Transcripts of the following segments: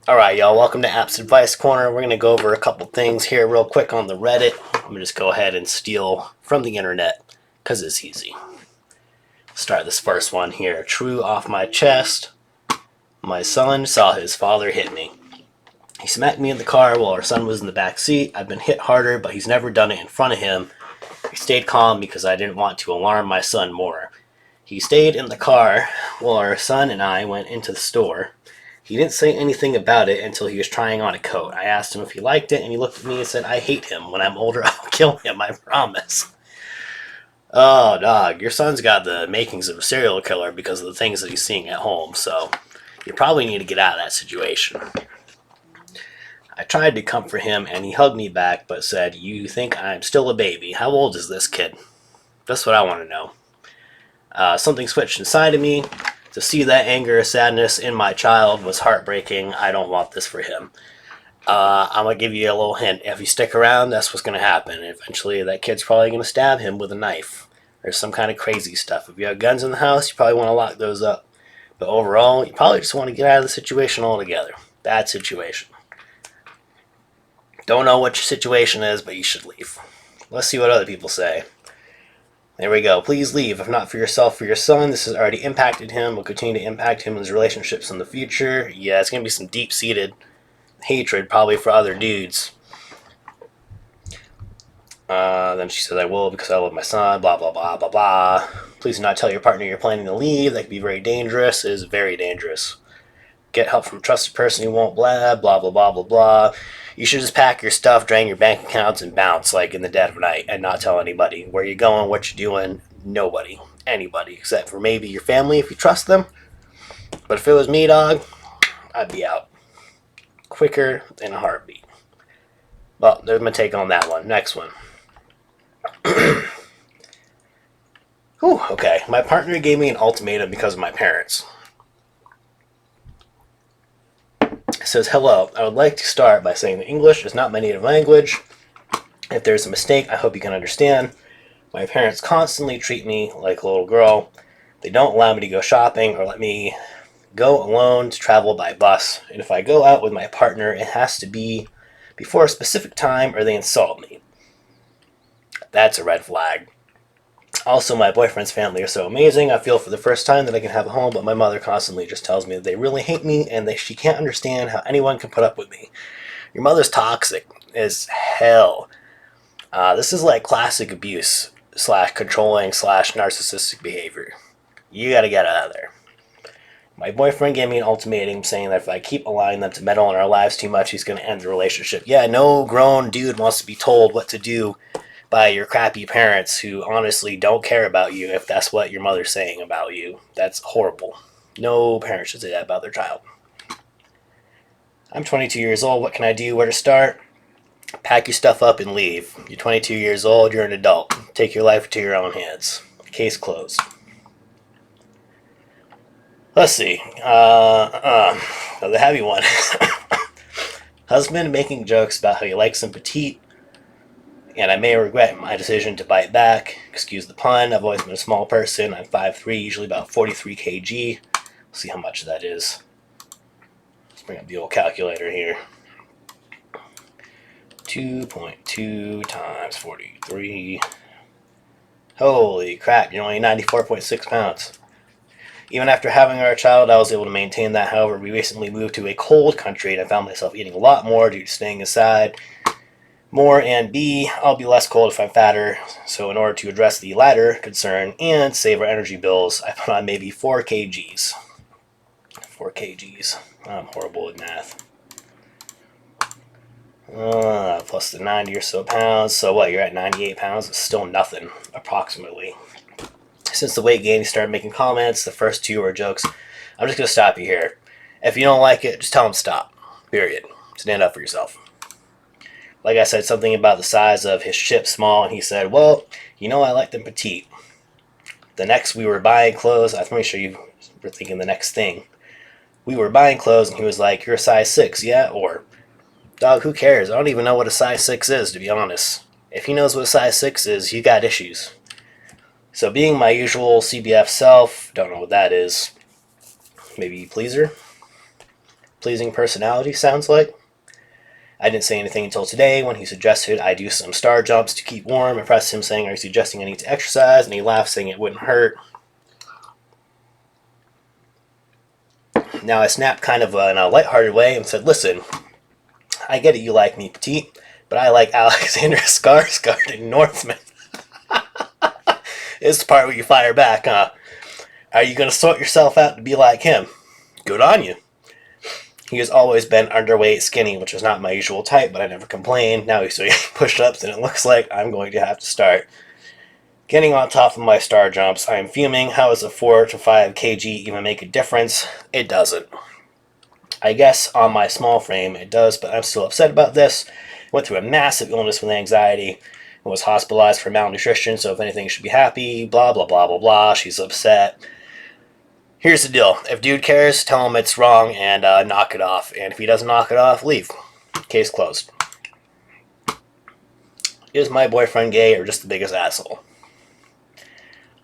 Alright, y'all, welcome to Apps Advice Corner. We're going to go over a couple things here real quick on the Reddit. I'm going to just go ahead and steal from the internet because it's easy. Start this first one here. True off my chest. My son saw his father hit me. He smacked me in the car while our son was in the back seat. I've been hit harder, but he's never done it in front of him. He stayed calm because I didn't want to alarm my son more. He stayed in the car while our son and I went into the store. He didn't say anything about it until he was trying on a coat. I asked him if he liked it, and he looked at me and said, I hate him. When I'm older, I'll kill him, I promise. Oh, dog, your son's got the makings of a serial killer because of the things that he's seeing at home, so you probably need to get out of that situation. I tried to comfort him, and he hugged me back, but said, You think I'm still a baby? How old is this kid? That's what I want to know. Something switched inside of me. To see that anger or sadness in my child was heartbreaking. I don't want this for him. I'm going to give you a little hint. If you stick around, that's what's going to happen. Eventually, that kid's probably going to stab him with a knife or some kind of crazy stuff. If you have guns in the house, you probably want to lock those up. But overall, you probably just want to get out of the situation altogether. Bad situation. Don't know what your situation is, but you should leave. Let's see what other people say. There we go. Please leave. If not for yourself, for your son. This has already impacted him. Will continue to impact him in his relationships in the future. Yeah, it's going to be some deep-seated hatred probably for other dudes. Then she says, I will because I love my son, blah, blah, blah, blah, blah. Please do not tell your partner you're planning to leave. That could be very dangerous. It is very dangerous. Get help from a trusted person who won't blah, blah, blah, blah, blah, blah. You should just pack your stuff, drain your bank accounts, and bounce like in the dead of night and not tell anybody where you're going, what you're doing. Nobody. Anybody. Except for maybe your family if you trust them. But if it was me, dog, I'd be out. Quicker than a heartbeat. Well, there's my take on that one. Next one. Whew, okay. My partner gave me an ultimatum because of my parents. It says, hello, I would like to start by saying that English is not my native language. If there's a mistake, I hope you can understand. My parents constantly treat me like a little girl. They don't allow me to go shopping or let me go alone to travel by bus. And if I go out with my partner, it has to be before a specific time or they insult me. That's a red flag. Also, my boyfriend's family are so amazing. I feel for the first time that I can have a home, but my mother constantly just tells me that they really hate me and that she can't understand how anyone can put up with me. Your mother's toxic as hell. This is like classic abuse / controlling / narcissistic behavior. You gotta get out of there. My boyfriend gave me an ultimatum saying that if I keep allowing them to meddle in our lives too much, he's gonna end the relationship. Yeah, no grown dude wants to be told what to do by your crappy parents who honestly don't care about you if that's what your mother's saying about you. That's horrible. No parent should say that about their child. I'm 22 years old. What can I do? Where to start? Pack your stuff up and leave. You're 22 years old. You're an adult. Take your life into your own hands. Case closed. Let's see. The heavy one. Husband making jokes about how he likes him petite, and I may regret my decision to bite back. Excuse the pun. I've always been a small person. I'm 5'3", usually about 43 kg. We'll see how much that is. Let's bring up the old calculator here. 2.2 times 43. Holy crap, you're only 94.6 pounds. Even after having our child, I was able to maintain that. However, we recently moved to a cold country, and I found myself eating a lot more due to staying inside more, and B, I'll be less cold if I'm fatter. So in order to address the latter concern and save our energy bills, I put on maybe 4 kgs. 4 kgs. I'm horrible at math. Plus the 90 or so pounds. So what, you're at 98 pounds? It's still nothing, approximately. Since the weight gain, he started making comments. The first 2 were jokes. I'm just going to stop you here. If you don't like it, just tell him stop. Period. Stand up for yourself. Like I said, something about the size of his ship small, and he said, well, you know I like them petite. The next we were buying clothes, I'm pretty sure you were thinking the next thing. We were buying clothes, and he was like, you're a size 6, yeah? Or, dog, who cares? I don't even know what a size 6 is, to be honest. If he knows what a size 6 is, you got issues. So being my usual CBF self, don't know what that is. Maybe pleaser? pleasing personality, sounds like. I didn't say anything until today when he suggested I do some star jumps to keep warm. I pressed him saying, "Are you suggesting I need to exercise?" And he laughed saying it wouldn't hurt. Now I snapped kind of in a lighthearted way and said, "Listen, I get it you like me petite, but I like Alexander Skarsgård in Northman." This is the part where you fire back, huh? "Are you going to sort yourself out to be like him? Good on you." He has always been underweight, skinny, which is not my usual type, but I never complained. Now he's doing push-ups, and it looks like I'm going to have to start getting on top of my star jumps. I am fuming. How does a 4 to 5 kg even make a difference? It doesn't. I guess on my small frame it does, but I'm still upset about this. Went through a massive illness with anxiety and was hospitalized for malnutrition, so if anything, should be happy. Blah, blah, blah, blah, blah. She's upset. Here's the deal. If dude cares, tell him it's wrong and knock it off. And if he doesn't knock it off, leave. Case closed. Is my boyfriend gay or just the biggest asshole?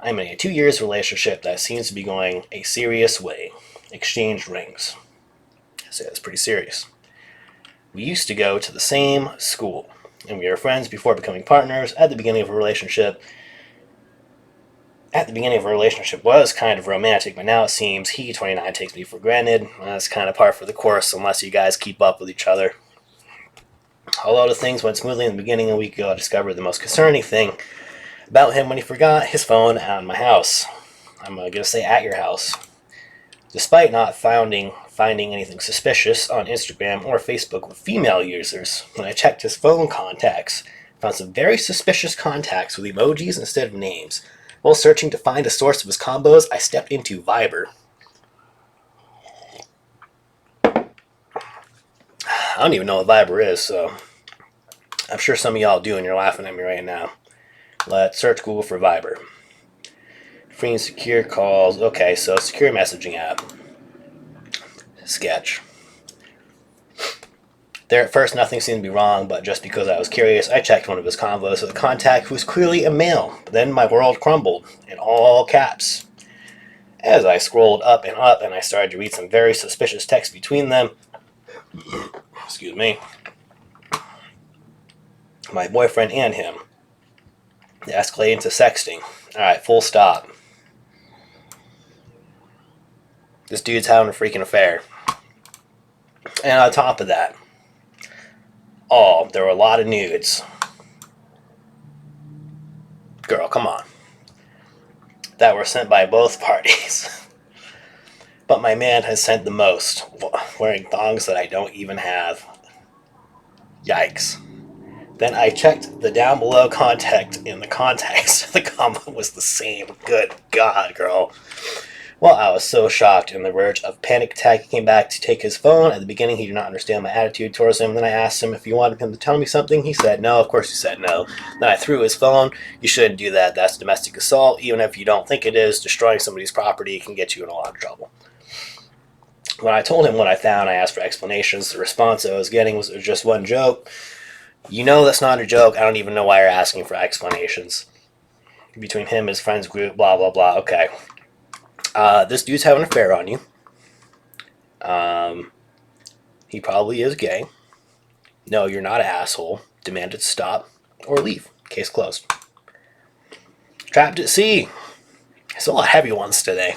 I'm in a 2 years relationship that seems to be going a serious way. Exchange rings. I say that's pretty serious. We used to go to the same school, and we were friends before becoming partners. At the beginning of a relationship was kind of romantic, but now it seems he, 29, takes me for granted. That's kind of par for the course unless you guys keep up with each other. Although the things went smoothly in the beginning, a week ago I discovered the most concerning thing about him when he forgot his phone at my house. I'm going to say at your house. Despite not finding anything suspicious on Instagram or Facebook with female users, when I checked his phone contacts, I found some very suspicious contacts with emojis instead of names. While searching to find a source of his combos, I stepped into Viber. I don't even know what Viber is, so I'm sure some of y'all do and you're laughing at me right now. Let's search Google for Viber. Free and secure calls. Okay, so secure messaging app. Sketch. There at first nothing seemed to be wrong, but just because I was curious, I checked one of his convos with a contact who was clearly a male. But then my world crumbled, in all caps. As I scrolled up and I started to read some very suspicious text between them, excuse me, my boyfriend and him, it escalated into sexting. Alright, full stop. This dude's having a freaking affair. And on top of that, there were a lot of nudes. Girl, come on. That were sent by both parties. But my man has sent the most, wearing thongs that I don't even have. Yikes. Then I checked the down below contact in the context. The comment was the same. Good God, girl. Well, I was so shocked and on the verge of panic attack. He came back to take his phone. At the beginning, he did not understand my attitude towards him. Then I asked him if he wanted him to tell me something. He said no. Of course he said no. Then I threw his phone. You shouldn't do that. That's domestic assault. Even if you don't think it is, destroying somebody's property can get you in a lot of trouble. When I told him what I found, I asked for explanations. The response I was getting was just one joke. You know that's not a joke. I don't even know why you're asking for explanations. Between him and his friends group, blah, blah, blah. Okay. This dude's having an affair on you. He probably is gay. No, you're not an asshole. Demand it to stop or leave. Case closed. Trapped at sea. There's a lot of heavy ones today.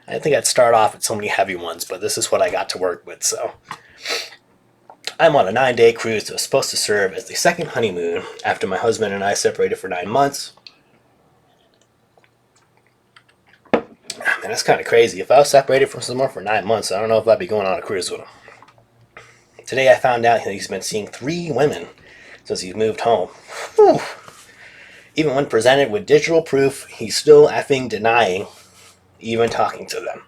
I didn't think I'd start off with so many heavy ones, but this is what I got to work with, so. I'm on a 9-day cruise that was supposed to serve as the second honeymoon after my husband and I separated for 9 months. Man, that's kind of crazy. If I was separated from someone for 9 months, I don't know if I'd be going on a cruise with him. Today I found out that he's been seeing 3 women since he's moved home. Whew. Even when presented with digital proof, he's still effing denying even talking to them.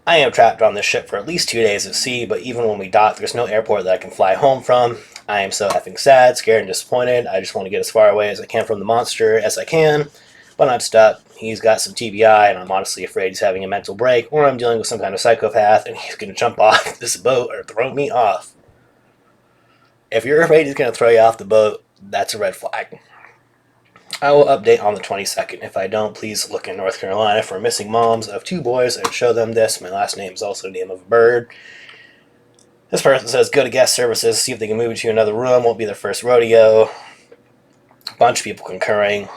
I am trapped on this ship for at least 2 days at sea, but even when we dock, there's no airport that I can fly home from. I am so effing sad, scared, and disappointed. I just want to get as far away as I can from the monster as I can, but I'm stuck. He's got some TBI, and I'm honestly afraid he's having a mental break, or I'm dealing with some kind of psychopath, and he's going to jump off this boat or throw me off. If you're afraid he's going to throw you off the boat, that's a red flag. I will update on the 22nd. If I don't, please look in North Carolina for missing moms of 2 boys and show them this. My last name is also the name of a bird. This person says, go to guest services, see if they can move you to another room. Won't be their first rodeo. A bunch of people concurring.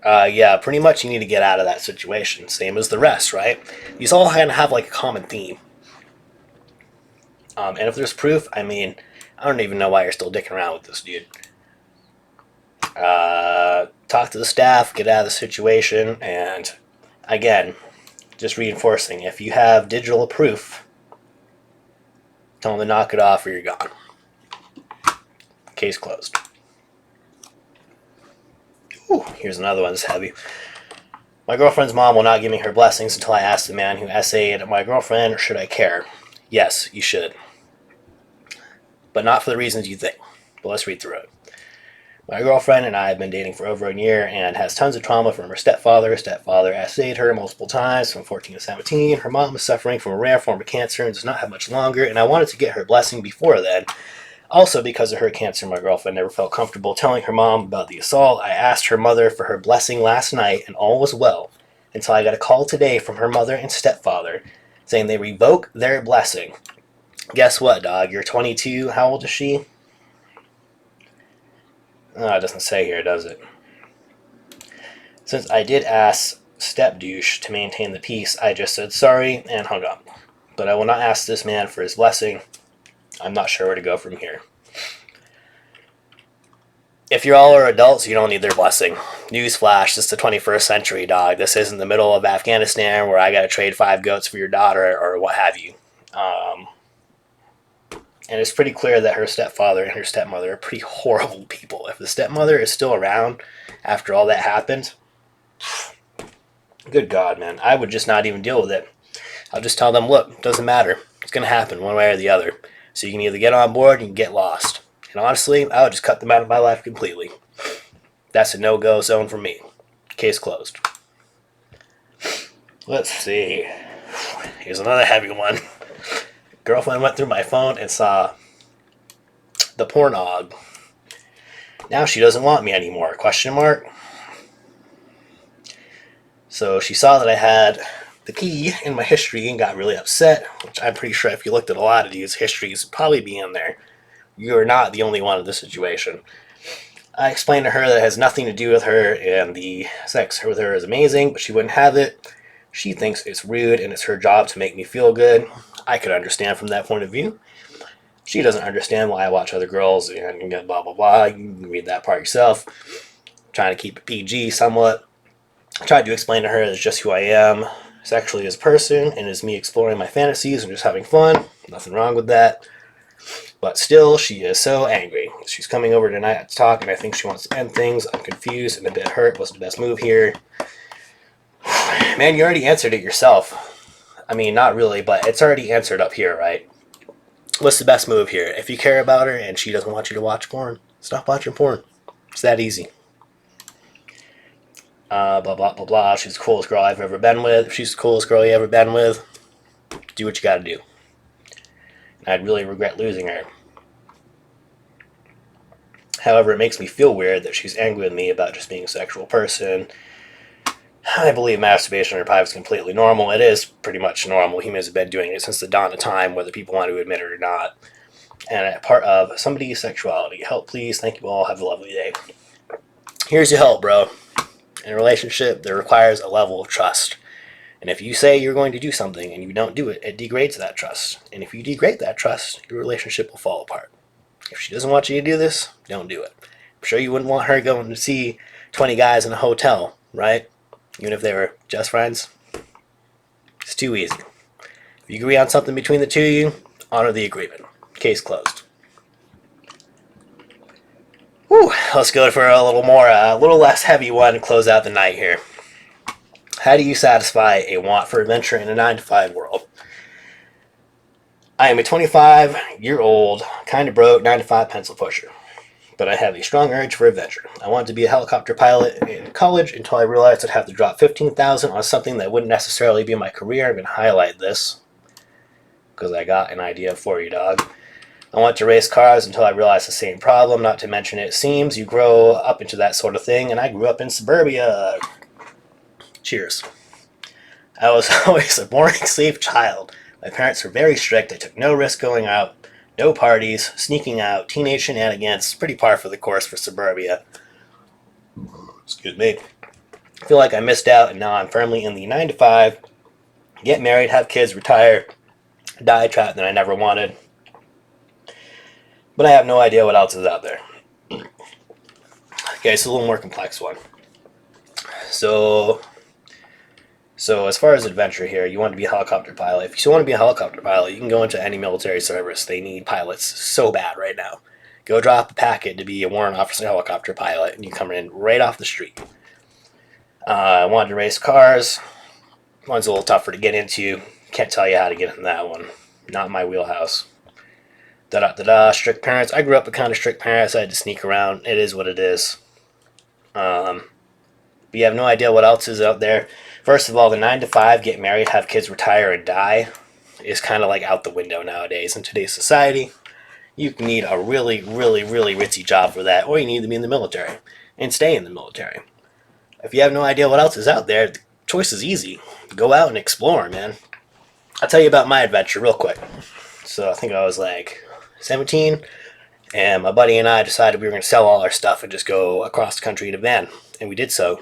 Yeah, pretty much you need to get out of that situation. Same as the rest, right? These all kind of have like a common theme. And if there's proof, I mean, I don't even know why you're still dicking around with this dude. Talk to the staff, get out of the situation, and again, just reinforcing, if you have digital proof, tell them to knock it off or you're gone. Case closed. Ooh, here's another one that's heavy. My girlfriend's mom will not give me her blessings until I ask the man who essayed my girlfriend, should I care? Yes, you should. But not for the reasons you think. But let's read through it. My girlfriend and I have been dating for over a year and has tons of trauma from her stepfather. Her stepfather essayed her multiple times from 14 to 17. Her mom is suffering from a rare form of cancer and does not have much longer, and I wanted to get her blessing before then. Also, because of her cancer, my girlfriend never felt comfortable telling her mom about the assault. I asked her mother for her blessing last night, and all was well, until I got a call today from her mother and stepfather saying they revoke their blessing. Guess what, dog? You're 22. How old is she? Oh, it doesn't say here, does it? Since I did ask step douche to maintain the peace, I just said sorry and hung up. But I will not ask this man for his blessing. I'm not sure where to go from here. If you all are adults, you don't need their blessing. Newsflash, this is the 21st century, dog. This isn't the middle of Afghanistan where I gotta trade 5 goats for your daughter or what have you. And it's pretty clear that her stepfather and her stepmother are pretty horrible people. If the stepmother is still around after all that happened, good God, man. I would just not even deal with it. I'll just tell them, look, it doesn't matter. It's going to happen one way or the other. So you can either get on board or you can get lost. And honestly, I would just cut them out of my life completely. That's a no-go zone for me. Case closed. Let's see. Here's another heavy one. Girlfriend went through my phone and saw the pornog. Now she doesn't want me anymore, question mark. So she saw that I had the key in my history and got really upset, which I'm pretty sure if you looked at a lot of these histories, would probably be in there. You're not the only one in this situation. I explained to her that it has nothing to do with her and the sex with her is amazing, but she wouldn't have it. She thinks it's rude and it's her job to make me feel good. I could understand from that point of view. She doesn't understand why I watch other girls and get blah, blah, blah. You can read that part yourself. I'm trying to keep it PG somewhat. I tried to explain to her it's just who I am sexually as a person and it's me exploring my fantasies and just having fun. Nothing wrong with that. But still, she is so angry. She's coming over tonight to talk and I think she wants to end things. I'm confused and a bit hurt. What's the best move here? Man, you already answered it yourself. I mean, not really, but it's already answered up here, right? What's the best move here? If you care about her and she doesn't want you to watch porn, stop watching porn. It's that easy. Blah, blah, blah, blah. She's the coolest girl I've ever been with. If she's the coolest girl you ever been with, do what you gotta do. And I'd really regret losing her. However, it makes me feel weird that she's angry with me about just being a sexual person. I believe masturbation in her private is completely normal. It is pretty much normal. Humans have been doing it since the dawn of time, whether people want to admit it or not. And a part of somebody's sexuality. Help, please. Thank you all. Have a lovely day. Here's your help, bro. In a relationship, there requires a level of trust. And if you say you're going to do something and you don't do it, it degrades that trust. And if you degrade that trust, your relationship will fall apart. If she doesn't want you to do this, don't do it. I'm sure you wouldn't want her going to see 20 guys in a hotel, right? Even if they were just friends. It's too easy. If you agree on something between the two of you, honor the agreement. Case closed. Whew, let's go for a little less heavy one to close out the night here. How do you satisfy a want for adventure in a 9-to-5 world? I am a 25-year-old, kind of broke 9-to-5 pencil pusher. But I have a strong urge for adventure. I wanted to be a helicopter pilot in college until I realized I'd have to drop $15,000 on something that wouldn't necessarily be my career. I'm going to highlight this because I got an idea for you, dog. I wanted to race cars until I realized the same problem, not to mention it seems you grow up into that sort of thing, and I grew up in suburbia. Cheers. I was always a boring, safe child. My parents were very strict. I took no risk going out, no parties, sneaking out, teenage shenanigans, pretty par for the course for suburbia. Excuse me. I feel like I missed out, and now I'm firmly in the 9 to 5, get married, have kids, retire, die trapped that I never wanted. But I have no idea what else is out there. Okay, it's a little more complex one. So as far as adventure here, you want to be a helicopter pilot. If you want to be a helicopter pilot, you can go into any military service. They need pilots so bad right now. Go drop a packet to be a warrant officer helicopter pilot, and you come in right off the street. I wanted to race cars. One's a little tougher to get into. Can't tell you how to get in that one. Not my wheelhouse. Strict parents. I grew up with kind of strict parents. I had to sneak around. It is what it is. But you have no idea what else is out there. First of all, the 9 to 5, get married, have kids, retire, and die is kind of like out the window nowadays in today's society. You need a really, really, really ritzy job for that, or you need to be in the military and stay in the military. If you have no idea what else is out there, the choice is easy. Go out and explore, man. I'll tell you about my adventure real quick. So I think I was like 17, and my buddy and I decided we were going to sell all our stuff and just go across the country in a van, and we did so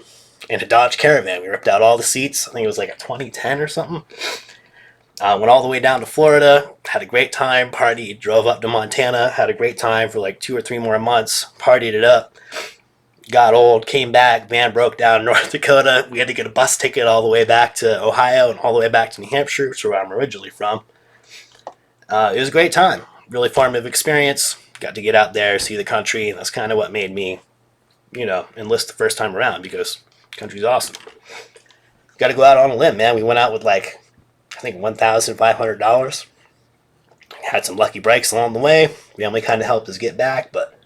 in a Dodge Caravan. We ripped out all the seats. I think it was like a 2010 or something. Went all the way down to Florida, had a great time, partied, drove up to Montana, had a great time for like 2 or 3 more months, partied it up, got old, came back, van broke down in North Dakota. We had to get a bus ticket all the way back to Ohio and all the way back to New Hampshire, which is where I'm originally from. It was a great time. Really formative experience. Got to get out there, see the country, and that's kind of what made me, enlist the first time around, because the country's awesome. Got to go out on a limb, man. We went out with I think $1,500. Had some lucky breaks along the way. Family kind of helped us get back, but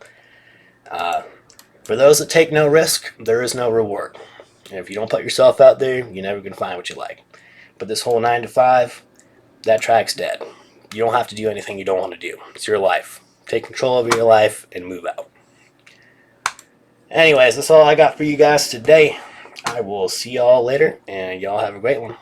for those that take no risk, there is no reward. And if you don't put yourself out there, you're never going to find what you like. But this whole 9 to 5, that track's dead. You don't have to do anything you don't want to do. It's your life. Take control of your life and move out. Anyways, that's all I got for you guys today. I will see y'all later, and y'all have a great one.